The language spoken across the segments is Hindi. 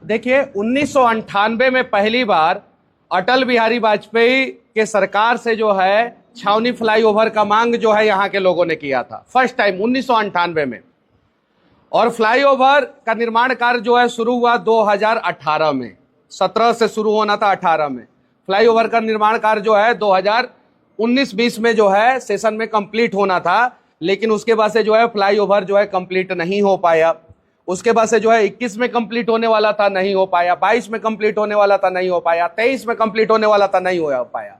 देखिए 1998 में पहली बार अटल बिहारी वाजपेयी के सरकार से जो है छावनी फ्लाईओवर का मांग जो है यहाँ के लोगों ने किया था फर्स्ट टाइम 1998 में। और फ्लाईओवर का निर्माण कार्य जो है शुरू हुआ 2018 में। 17 से शुरू होना था 18 में। फ्लाईओवर का निर्माण कार्य जो है 2019-20 में जो है सेशन में कंप्लीट होना था, लेकिन उसके बाद से जो है फ्लाईओवर जो है कंप्लीट नहीं हो पाया। उसके बाद से जो है 21 में कंप्लीट होने वाला था, नहीं हो पाया। 22 में कंप्लीट होने वाला था, नहीं हो पाया। 23 में कंप्लीट होने वाला था, नहीं हो पाया।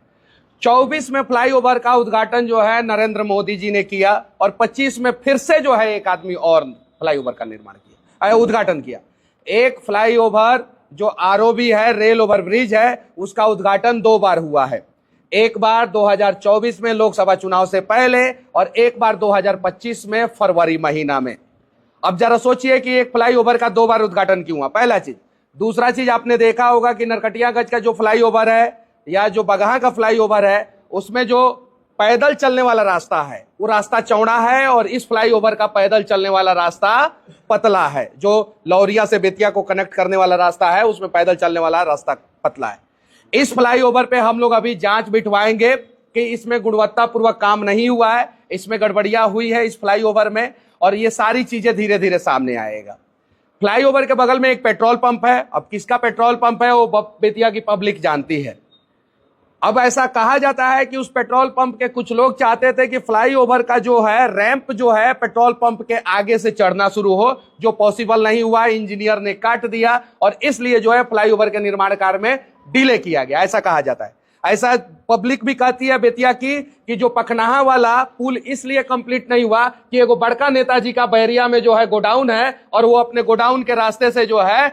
24 में फ्लाईओवर का उद्घाटन जो है नरेंद्र मोदी जी ने किया और 25 में फिर से जो है एक आदमी और फ्लाईओवर का निर्माण किया, उद्घाटन किया। एक फ्लाईओवर जो आरओबी है, रेल ओवर ब्रिज है, उसका उद्घाटन 2 बार हुआ है। एक बार 2024 में लोकसभा चुनाव से पहले और एक बार 2025 में फरवरी महीना में। अब जरा सोचिए कि एक फ्लाईओवर का 2 बार उद्घाटन क्यों हुआ, पहला चीज। दूसरा चीज, आपने देखा होगा कि नरकटियागंज का जो फ्लाईओवर है या जो बगहा का फ्लाईओवर है, उसमें जो पैदल चलने वाला रास्ता है वो रास्ता चौड़ा है और इस फ्लाईओवर का पैदल चलने वाला रास्ता पतला है। जो लौरिया से बेतिया को कनेक्ट करने वाला रास्ता है उसमें पैदल चलने वाला रास्ता पतला है। इस फ्लाईओवर पे हम लोग अभी जांच बिठवाएंगे कि इसमें गुणवत्तापूर्वक काम नहीं हुआ है, इसमें गड़बड़ियां हुई है इस फ्लाईओवर में, और ये सारी चीजें धीरे धीरे सामने आएगा। फ्लाईओवर के बगल में एक पेट्रोल पंप है। अब किसका पेट्रोल पंप है वो बेतिया की पब्लिक जानती है। अब ऐसा कहा जाता है कि उस पेट्रोल पंप के कुछ लोग चाहते थे कि फ्लाईओवर का जो है रैंप जो है पेट्रोल पंप के आगे से चढ़ना शुरू हो, जो पॉसिबल नहीं हुआ। इंजीनियर ने काट दिया और इसलिए जो है फ्लाईओवर के निर्माण कार्य में डिले किया गया, ऐसा कहा जाता है। ऐसा पब्लिक भी कहती है बेतिया की कि जो पखनाहा वाला पुल इसलिए कंप्लीट नहीं हुआ कि एगो बड़का नेताजी का बैरिया में जो है गोडाउन है और वो अपने गोडाउन के रास्ते से जो है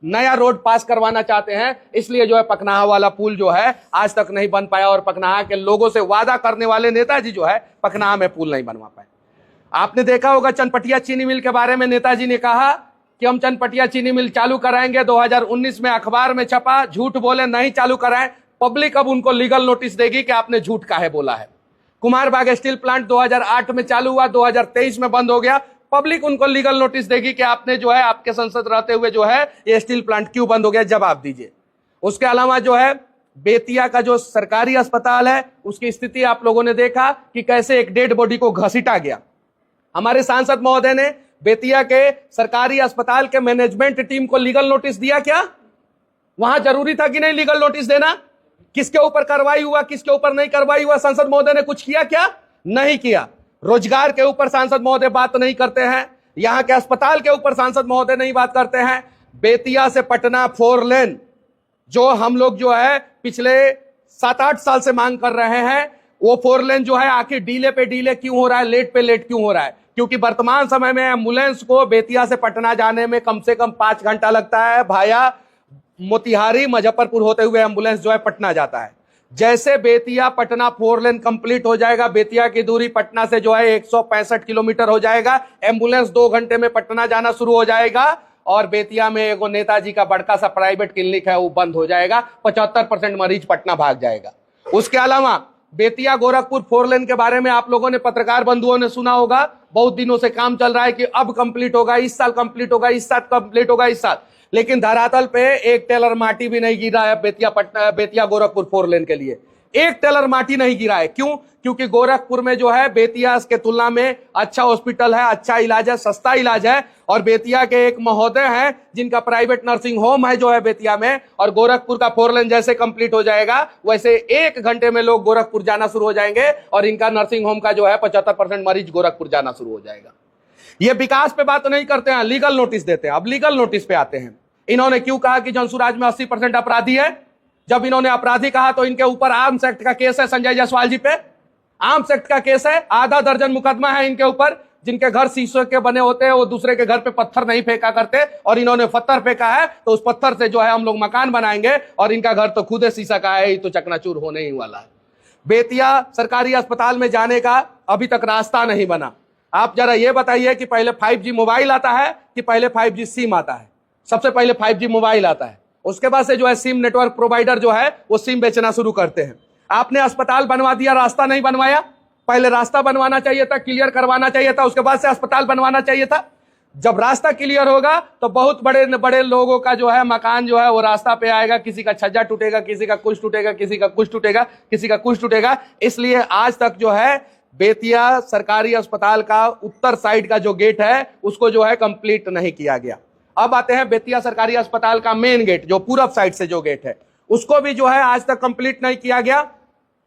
नया रोड पास करवाना चाहते हैं, इसलिए जो है पखनाहा वाला पुल जो है आज तक नहीं बन पाया। और पखनाहा के लोगों से वादा करने वाले नेताजी जो है पखनाहा में पुल नहीं बनवा पाए। आपने देखा होगा चनपटिया चीनी मिल के बारे में नेताजी ने कहा कि हम चनपटिया चीनी मिल चालू कराएंगे। 2019 में अखबार में छपा, झूठ बोले, नहीं चालू कराएं। पब्लिक अब उनको लीगल नोटिस देगी कि आपने झूठ काहे बोला है। कुमारबाग स्टील प्लांट 2008 में चालू हुआ, 2023 में बंद हो गया। पब्लिक उनको लीगल नोटिस देगी कि आपने जो है आपके संसद रहते हुए जो है ये स्टील प्लांट क्यों बंद हो गया, जवाब दीजिए। उसके अलावा जो है बेतिया का जो सरकारी अस्पताल है उसकी स्थिति आप लोगों ने देखा कि कैसे एक डेड बॉडी को घसीटा गया। हमारे सांसद महोदय ने बेतिया के सरकारी अस्पताल के मैनेजमेंट टीम को लीगल नोटिस दिया क्या? वहां जरूरी था कि नहीं लीगल नोटिस देना? किसके ऊपर कार्रवाई हुआ, किसके ऊपर नहीं कार्रवाई हुआ? सांसद महोदय ने कुछ किया क्या? नहीं किया। रोजगार के ऊपर सांसद महोदय बात नहीं करते हैं, यहां के अस्पताल के ऊपर सांसद महोदय नहीं बात करते हैं। बेतिया से पटना 4 लेन जो हम लोग जो है पिछले 7-8 साल से मांग कर रहे हैं, वो 4 लेन जो है आखिर डीले पे डीले क्यों हो रहा है, लेट पे लेट क्यों हो रहा है? क्योंकि वर्तमान समय में एम्बुलेंस को बेतिया से पटना जाने में कम से कम 5 घंटा लगता है। भाया मोतिहारी मुजफ्फरपुर होते हुए एम्बुलेंस जो है पटना जाता है। जैसे बेतिया पटना 4 लेन कंप्लीट हो जाएगा, बेतिया की दूरी पटना से जो है 165 किलोमीटर हो जाएगा। एम्बुलेंस 2 घंटे में पटना जाना शुरू हो जाएगा और बेतिया में एगो नेताजी का बड़का सा प्राइवेट क्लिनिक है वो बंद हो जाएगा। 75% मरीज पटना भाग जाएगा। उसके अलावा बेतिया गोरखपुर 4 लेन के बारे में आप लोगों ने, पत्रकार बंधुओं ने सुना होगा, बहुत दिनों से काम चल रहा है कि अब कंप्लीट होगा, इस साल कंप्लीट होगा, इस साल कंप्लीट होगा, इस साल। लेकिन धरातल पे एक टेलर माटी भी नहीं गिरा है बेतिया गोरखपुर 4 लेन के लिए। एक टेलर माटी नहीं गिरा है। क्यों? क्योंकि गोरखपुर में जो है बेतिया के तुलना में अच्छा हॉस्पिटल है, अच्छा इलाज है, सस्ता इलाज है। और बेतिया के एक महोदय हैं जिनका प्राइवेट नर्सिंग होम है जो है बेतिया में, और गोरखपुर का 4 लेन जैसे कंप्लीट हो जाएगा वैसे 1 घंटे में लोग गोरखपुर जाना शुरू हो जाएंगे और इनका नर्सिंग होम का जो है 75% मरीज गोरखपुर जाना शुरू हो जाएगा। ये विकास पे बात नहीं करते हैं, लीगल नोटिस देते हैं। अब लीगल नोटिस पे आते हैं। इन्होंने क्यों कहा कि जंसुराज में 80% अपराधी है? जब इन्होंने अपराधी कहा तो इनके ऊपर आर्म्स एक्ट का केस है, संजय जायसवाल जी पे आर्म्स एक्ट का केस है। आधा दर्जन मुकदमा है इनके ऊपर। जिनके घर शीशे के बने होते हैं वो दूसरे के घर पे पत्थर नहीं फेंका करते, और इन्होंने पत्थर फेंका है तो उस पत्थर से जो है हम लोग मकान बनाएंगे, और इनका घर तो खुद शीशा का है, तो चकनाचूर होने ही वाला है। बेतिया सरकारी अस्पताल में जाने का अभी तक रास्ता नहीं बना। आप जरा ये बताइए कि पहले 5G मोबाइल आता है कि पहले 5G सिम आता है? सबसे पहले 5G मोबाइल आता है, उसके बाद से जो है सिम नेटवर्क प्रोवाइडर जो है वो सिम बेचना शुरू करते हैं। आपने अस्पताल बनवा दिया, रास्ता नहीं बनवाया। पहले रास्ता बनवाना चाहिए था, क्लियर करवाना चाहिए था, उसके बाद से अस्पताल बनवाना चाहिए था। जब रास्ता क्लियर होगा तो बहुत बड़े बड़े लोगों का जो है मकान जो है वो रास्ता पे आएगा, किसी का छज्जा टूटेगा, किसी का कुछ टूटेगा, किसी का कुछ टूटेगा, किसी का कुछ टूटेगा। इसलिए आज तक जो है बेतिया सरकारी अस्पताल का उत्तर साइड का जो गेट है उसको जो है कंप्लीट नहीं किया गया। अब आते हैं बेतिया सरकारी अस्पताल का मेन गेट, जो पूरब साइड से जो गेट है उसको भी जो है आज तक कंप्लीट नहीं किया गया।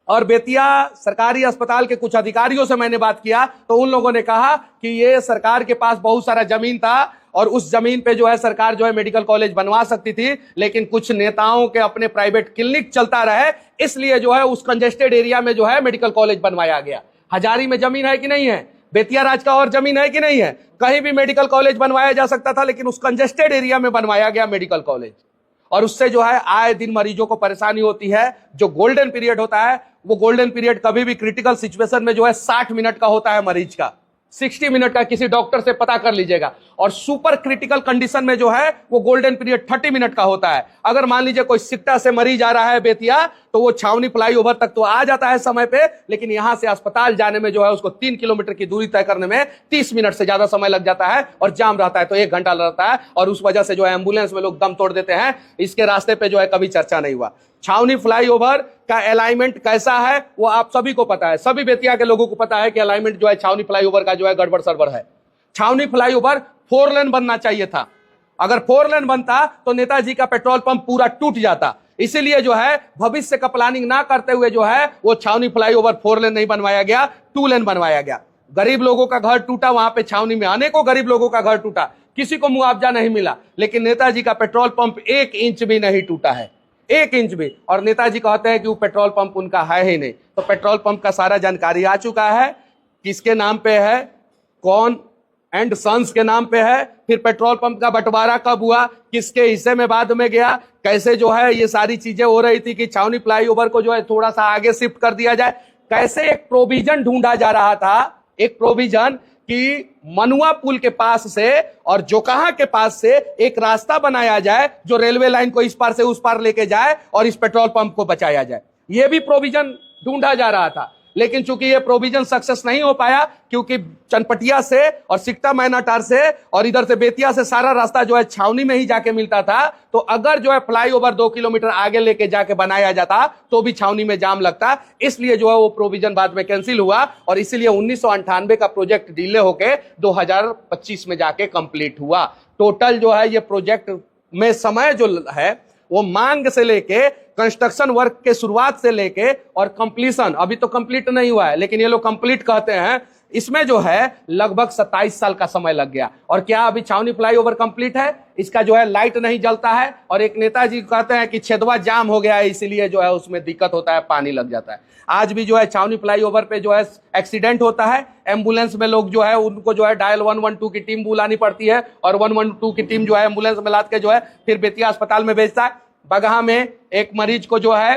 और बेतिया सरकारी अस्पताल के कुछ अधिकारियों से मैंने बात किया तो उन लोगों ने कहा कि ये सरकार के पास बहुत सारा जमीन था और उस जमीन पे जो है सरकार जो है मेडिकल कॉलेज बनवा सकती थी, लेकिन कुछ नेताओं के अपने प्राइवेट क्लिनिक चलता रहे, इसलिए जो है उस कंजेस्टेड एरिया में जो है मेडिकल कॉलेज बनवाया गया। हजारी में जमीन है कि नहीं है, बेतिया राज का और जमीन है कि नहीं है, कहीं भी मेडिकल कॉलेज बनवाया जा सकता था, लेकिन उस कंजेस्टेड एरिया में बनवाया गया मेडिकल कॉलेज। और उससे जो है आए दिन मरीजों को परेशानी होती है। जो गोल्डन पीरियड होता है वो गोल्डन पीरियड कभी भी क्रिटिकल सिचुएशन में जो है 60 मिनट का होता है मरीज का, 60 मिनट का, किसी डॉक्टर से पता कर लीजिएगा। और सुपर क्रिटिकल कंडीशन में जो है वो गोल्डन पीरियड 30 मिनट का होता है। अगर मान लीजिए कोई सिकटा से मरीज आ रहा है बेतिया तो वो छावनी फ्लाईओवर तक तो आ जाता है समय पे, लेकिन यहां से अस्पताल जाने में जो है उसको 3 किलोमीटर की दूरी तय करने में 30 मिनट से ज्यादा समय लग जाता है और जाम रहता है तो 1 घंटा लगता है और उस वजह से जो है एम्बुलेंस में लोग दम तोड़ देते हैं। इसके रास्ते पे जो है कभी चर्चा नहीं हुआ। छावनी फ्लाईओवर का अलाइनमेंट कैसा है वो आप सभी को पता है, सभी बेतिया के लोगों को पता है कि अलाइनमेंट जो है छावनी फ्लाईओवर का जो है गड़बड़ सरबर है। छावनी फ्लाईओवर 4 लेन बनना चाहिए था। अगर 4 लेन बनता तो नेताजी का पेट्रोल पंप पूरा टूट जाता। इसीलिए जो है भविष्य का प्लानिंग ना करते हुए जो है वो छावनी फ्लाईओवर 4 लेन नहीं बनवाया गया, 2 लेन बनवाया गया। गरीब लोगों का घर टूटा, वहां पे छावनी में अनेकों गरीब लोगों का घर टूटा, किसी को मुआवजा नहीं मिला, लेकिन नेताजी का पेट्रोल पंप 1 इंच भी नहीं टूटा है, 1 इंच भी। और नेताजी कहते हैं कि वो पेट्रोल पंप उनका है ही नहीं। तो पेट्रोल पंप का सारा जानकारी आ चुका है, किसके नाम पे है, कौन एंड सन्स के नाम पे है, फिर पेट्रोल पंप का बंटवारा कब हुआ, किसके हिस्से में बाद में गया, कैसे जो है ये सारी चीजें हो रही थी कि छावनी फ्लाईओवर को जो है थोड़ा सा आगे शिफ्ट कर दिया जाए, कैसे एक प्रोविजन ढूंढा जा रहा था, एक प्रोविजन कि मनुआ पुल के पास से और जोकाहा के पास से एक रास्ता बनाया जाए जो रेलवे लाइन को इस पार से उस पार लेके जाए और इस पेट्रोल पंप को बचाया जाए। यह भी प्रोविजन ढूंढा जा रहा था, लेकिन चूंकि ये प्रोविजन सक्सेस नहीं हो पाया क्योंकि चनपटिया से और सिकटा मैनाटार से और इधर से बेतिया से सारा रास्ता जो है छावनी में ही जाके मिलता था। तो अगर जो है फ्लाईओवर 2 किलोमीटर आगे लेके जाके बनाया जाता तो भी छावनी में जाम लगता, इसलिए जो है वो प्रोविजन बाद में कैंसिल हुआ और इसीलिए 1998 का प्रोजेक्ट डिले होके 2025 में जाके कंप्लीट हुआ। टोटल जो है ये प्रोजेक्ट में समय जो है वो मांग से लेके कंस्ट्रक्शन वर्क के शुरुआत से लेके और कंप्लीशन, अभी तो कंप्लीट नहीं हुआ है लेकिन ये लोग कंप्लीट कहते हैं, इसमें जो है लगभग 27 साल का समय लग गया। और क्या अभी छावनी फ्लाईओवर कंप्लीट है? इसका जो है लाइट नहीं जलता है और एक नेताजी कहते हैं कि छेदवा जाम हो गया है, इसीलिए जो है उसमें दिक्कत होता है, पानी लग जाता है। आज भी जो है छावनी फ्लाईओवर पे जो है एक्सीडेंट होता है, एम्बुलेंस में लोग जो है उनको जो है डायल 112 की टीम बुलानी पड़ती है और 112 की टीम जो है एम्बुलेंस में लाद के जो है फिर बेतिया अस्पताल में भेजता है। बगहा में एक मरीज को जो है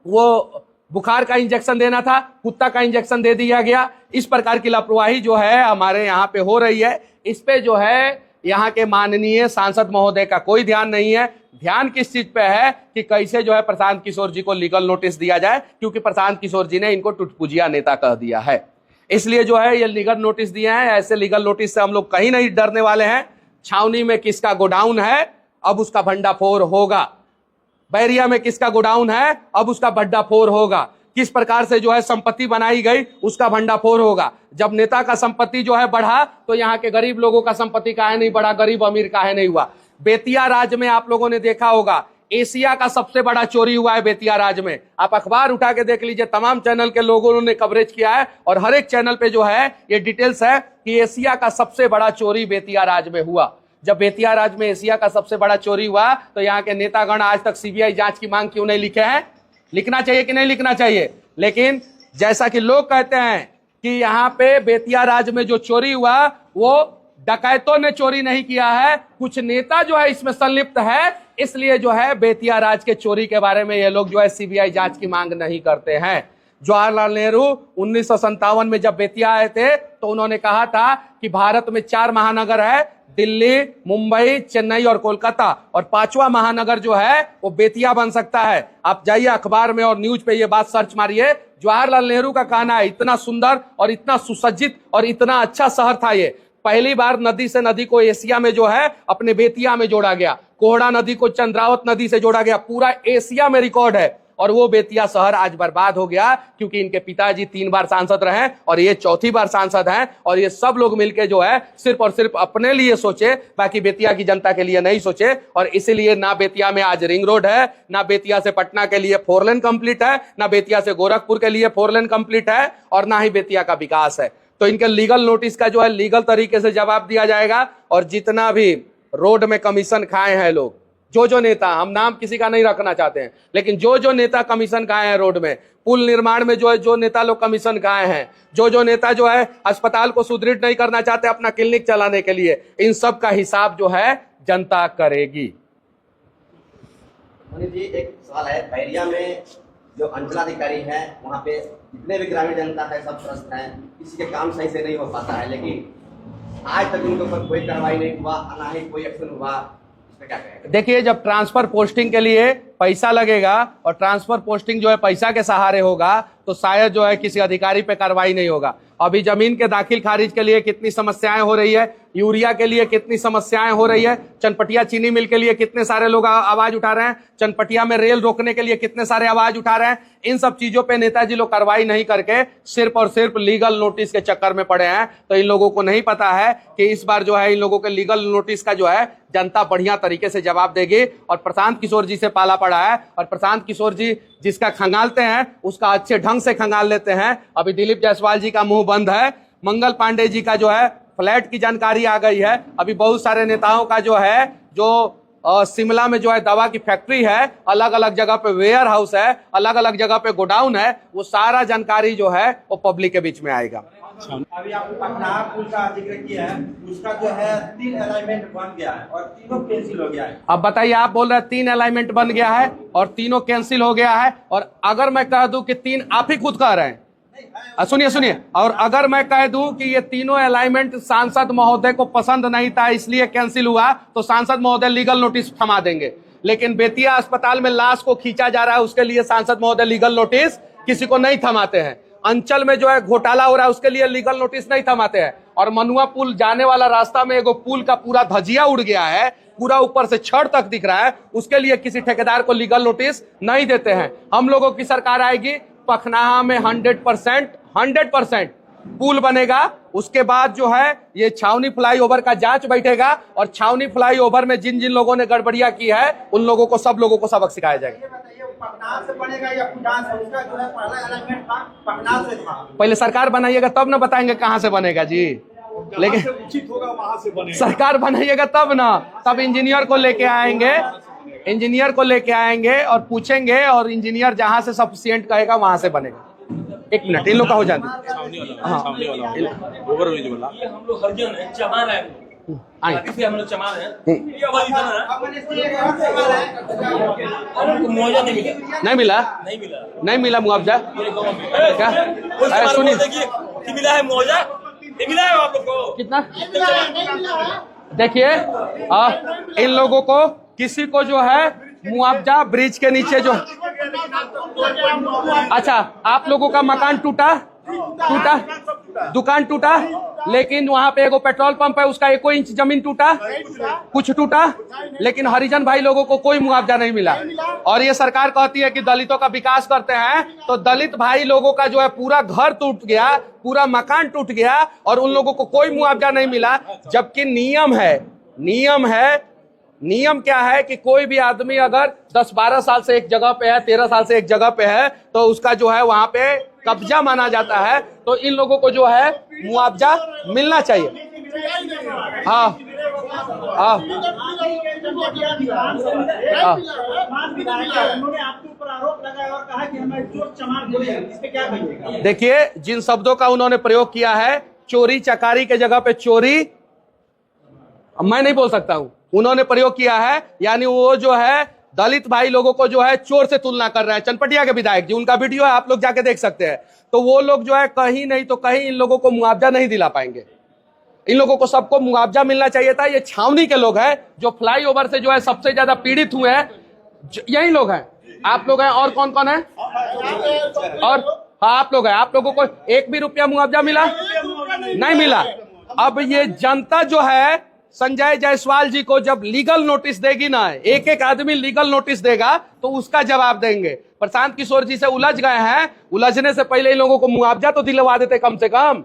वो बुखार का इंजेक्शन देना था, कुत्ता का इंजेक्शन दे दिया गया। इस प्रकार की लापरवाही जो है हमारे यहाँ पे हो रही है, इस पे जो है यहाँ के माननीय सांसद महोदय का कोई ध्यान नहीं है। ध्यान किस चीज पे है कि कैसे जो है प्रशांत किशोर जी को लीगल नोटिस दिया जाए, क्योंकि प्रशांत किशोर जी ने इनको टुटपुजिया नेता कह दिया है, इसलिए जो है ये लीगल नोटिस दिए हैं। ऐसे लीगल नोटिस से हम लोग कहीं नहीं डरने वाले हैं। छावनी में किसका गोडाउन है, अब उसका भंडाफोड़ होगा। बैरिया में किसका गोडाउन है, अब उसका भंडाफोड़ होगा। किस प्रकार से जो है संपत्ति बनाई गई उसका भंडाफोड़ होगा। जब नेता का संपत्ति जो है बढ़ा तो यहाँ के गरीब लोगों का संपत्ति काहे नहीं बढ़ा, गरीब अमीर काहे नहीं हुआ। बेतिया राज्य में आप लोगों ने देखा होगा एशिया का सबसे बड़ा चोरी हुआ है बेतिया राज्य में। आप अखबार उठा के देख लीजिए, तमाम चैनल के लोगों ने कवरेज किया है और हर एक चैनल पे जो है ये डिटेल्स है कि एशिया का सबसे बड़ा चोरी बेतिया राज्य में हुआ। जब बेतिया राज्य में एशिया का सबसे बड़ा चोरी हुआ तो यहाँ के नेतागण आज तक सीबीआई जांच की मांग क्यों नहीं लिखे हैं? लिखना चाहिए कि नहीं लिखना चाहिए? लेकिन जैसा कि लोग कहते हैं कि यहाँ पे बेतिया राज्य में जो चोरी हुआ वो डकैतों ने चोरी नहीं किया है, कुछ नेता जो है इसमें संलिप्त है, इसलिए जो है बेतिया राज्य के चोरी के बारे में ये लोग जो है सीबीआई जांच की मांग नहीं करते हैं। जवाहरलाल नेहरू 1957 में जब बेतिया आए थे तो उन्होंने कहा था कि भारत में 4 महानगर है, दिल्ली, मुंबई, चेन्नई और कोलकाता, और 5वां महानगर जो है वो बेतिया बन सकता है। आप जाइए अखबार में और न्यूज पे ये बात सर्च मारिए। जवाहरलाल नेहरू का कहना है इतना सुंदर और इतना सुसज्जित और इतना अच्छा शहर था ये, पहली बार नदी से नदी को एशिया में जो है अपने बेतिया में जोड़ा गया, कोहड़ा नदी को चंद्रावत नदी से जोड़ा गया, पूरा एशिया में रिकॉर्ड है। और वो बेतिया शहर आज बर्बाद हो गया क्योंकि इनके पिताजी 3 बार सांसद रहे और ये 4थी बार सांसद हैं, और ये सब लोग मिलके जो है सिर्फ और सिर्फ अपने लिए सोचे, बाकी बेतिया की जनता के लिए नहीं सोचे। और इसीलिए ना बेतिया में आज रिंग रोड है, ना बेतिया से पटना के लिए 4 लेन कंप्लीट है, ना बेतिया से गोरखपुर के लिए 4 लेन कंप्लीट है, और ना ही बेतिया का विकास है। तो इनके लीगल नोटिस का जो है लीगल तरीके से जवाब दिया जाएगा। और जितना भी रोड में कमीशन खाए हैं लोग, जो नेता, हम नाम किसी का नहीं रखना चाहते हैं, लेकिन जो नेता कमीशन खाए हैं रोड में, पुल निर्माण में जो नेता लोग कमीशन खाए हैं, जो नेता जो है अस्पताल को सुदृढ़ नहीं करना चाहते अपना क्लिनिक चलाने के लिए, इन सब का हिसाब जो है जनता करेगी। मनीष जी, एक सवाल है, बैरिया में जो अंचलाधिकारी है वहाँ पे जितने भी ग्रामीण जनता है सब त्रस्त है, किसी के काम सही से नहीं हो पाता है, लेकिन आज तक उनके ऊपर कोई कार्रवाई नहीं हुआ, ना ही कोई एक्शन हुआ। देखिए, जब ट्रांसफर पोस्टिंग के लिए पैसा लगेगा और ट्रांसफर पोस्टिंग जो है पैसा के सहारे होगा, तो शायद जो है किसी अधिकारी पे कार्रवाई नहीं होगा। अभी जमीन के दाखिल खारिज के लिए कितनी समस्याएं हो रही है, यूरिया के लिए कितनी समस्याएं हो रही है, चनपटिया चीनी मिल के लिए कितने सारे लोग आवाज उठा रहे हैं, चनपटिया में रेल रोकने के लिए कितने सारे आवाज उठा रहे हैं। इन सब चीजों पे नेताजी लोग कार्रवाई नहीं करके सिर्फ और सिर्फ लीगल नोटिस के चक्कर में पड़े हैं। तो इन लोगों को नहीं पता है कि इस बार जो है इन लोगों के लीगल नोटिस का जो है जनता बढ़िया तरीके से जवाब देगी। और प्रशांत किशोर जी से पाला पड़ा है, और प्रशांत किशोर जी जिसका खंगालते हैं उसका अच्छे ढंग से खंगाल लेते हैं। अभी दिलीप जायसवाल जी का मुंह बंद है, मंगल पांडे जी का जो है फ्लैट की जानकारी आ गई है। अभी बहुत सारे नेताओं का जो है शिमला में जो है दवा की फैक्ट्री है, अलग अलग जगह पे वेयर हाउस है, अलग अलग जगह पे गोडाउन है, वो सारा जानकारी जो है वो पब्लिक के बीच में आएगा। अभी आपने पटनाहार पुल का जिक्र किया है, उसका जो है 3 अलाइनमेंट बन गया है और तीनों कैंसिल हो गया है। अब बताइए, आप बोल रहे हैं 3 अलाइनमेंट बन गया है और तीनों कैंसिल हो गया है, और अगर मैं कह दूं कि 3, आप ही खुद कह रहे हैं, सुनिए, और अगर मैं कह दूं कि ये तीनों अलाइनमेंट सांसद महोदय को पसंद नहीं था इसलिए कैंसिल हुआ, तो सांसद महोदय लीगल नोटिस थमा देंगे। लेकिन बेतिया अस्पताल में लाश को खींचा जा रहा है, उसके लिए सांसद महोदय लीगल नोटिस किसी को नहीं थमाते हैं। अंचल में जो है घोटाला हो रहा है, उसके लिए लीगल नोटिस नहीं थमाते हैं। और मनुआ पुल जाने वाला रास्ता में एगो पुल का पूरा धजिया उड़ गया है, पूरा ऊपर से छड़ तक दिख रहा है, उसके लिए किसी ठेकेदार को लीगल नोटिस नहीं देते हैं। हम लोगों की सरकार आएगी, पखनाहा में 100% पुल बनेगा। उसके बाद जो है ये छावनी फ्लाईओवर का जांच बैठेगा, और छावनी फ्लाईओवर में जिन जिन लोगों ने गड़बड़िया की है उन लोगों को, सब लोगों को सबक सिखाया जाएगा। पटना से बनेगा या फुटान से? उसका जो है पहला अलाइनमेंट था पटना से था। पहले सरकार बनाइएगा तब ना बताएंगे कहां से बनेगा जी, लेकिन उचित होगा वहां से बनेगा। सरकार बनाइएगा तब ना, तब इंजीनियर को लेके आएंगे और पूछेंगे, और इंजीनियर जहां से सफिशिएंट कहेगा वहां से बनेगा। 1 मिनट, इन लोग का हो जाए। छावनी वाला ओवरब्रिज वाला हम लोग हरिजन है, चमार है, से हम लोग चमार है, ये वाली इधर है, मुआवजा नहीं मिला मुआवजा। क्या सुनिए, मिला है मुआवजा, मिला है आप लोग को कितना? देखिए, इन लोगों को किसी को जो है मुआवजा ब्रिज के नीचे जो, अच्छा आप लोगों का मकान टूटा, दुकान टूटा, लेकिन वहां पे एगो पेट्रोल पंप है, उसका 1 इंच जमीन टूटा, कुछ टूटा, लेकिन हरिजन भाई लोगों को कोई मुआवजा नहीं मिला। और ये सरकार कहती है कि दलितों का विकास करते हैं, तो दलित भाई लोगों का जो है पूरा घर टूट गया, पूरा मकान टूट गया, और उन लोगों को कोई मुआवजा नहीं मिला। जबकि नियम क्या है कि कोई भी आदमी अगर 10-12 साल से एक जगह पे है, 13 साल से एक जगह पे है, तो उसका जो है वहां पे कब्जा माना जाता है। तो इन लोगों को जो है मुआवजा मिलना चाहिए। हाँ देखिए, जिन शब्दों का उन्होंने प्रयोग किया है, चोरी चकारी के जगह पे चोरी, मैं नहीं बोल सकता हूं, उन्होंने प्रयोग किया है। यानी वो जो है दलित भाई लोगों को जो है चोर से तुलना कर रहे हैं। चनपटिया के विधायक जी, उनका वीडियो है, आप लोग जाके देख सकते हैं। तो वो लोग जो है कहीं नहीं तो कहीं इन लोगों को मुआवजा नहीं दिला पाएंगे। इन लोगों को सबको मुआवजा मिलना चाहिए था। ये छावनी के लोग हैं जो फ्लाईओवर से जो है सबसे ज्यादा पीड़ित हुए हैं, यही लोग हैं, आप लोग हैं। और कौन कौन है? और हाँ, आप लोग हैं। आप लोगों को 1 भी रुपया मुआवजा मिला? नहीं मिला। अब ये जनता जो है संजय जायसवाल जी को जब लीगल नोटिस देगी ना, एक एक आदमी लीगल नोटिस देगा तो उसका जवाब देंगे। प्रशांत किशोर जी से उलझ गए हैं, उलझने से पहले इन लोगों को मुआवजा तो दिलवा देते कम से कम।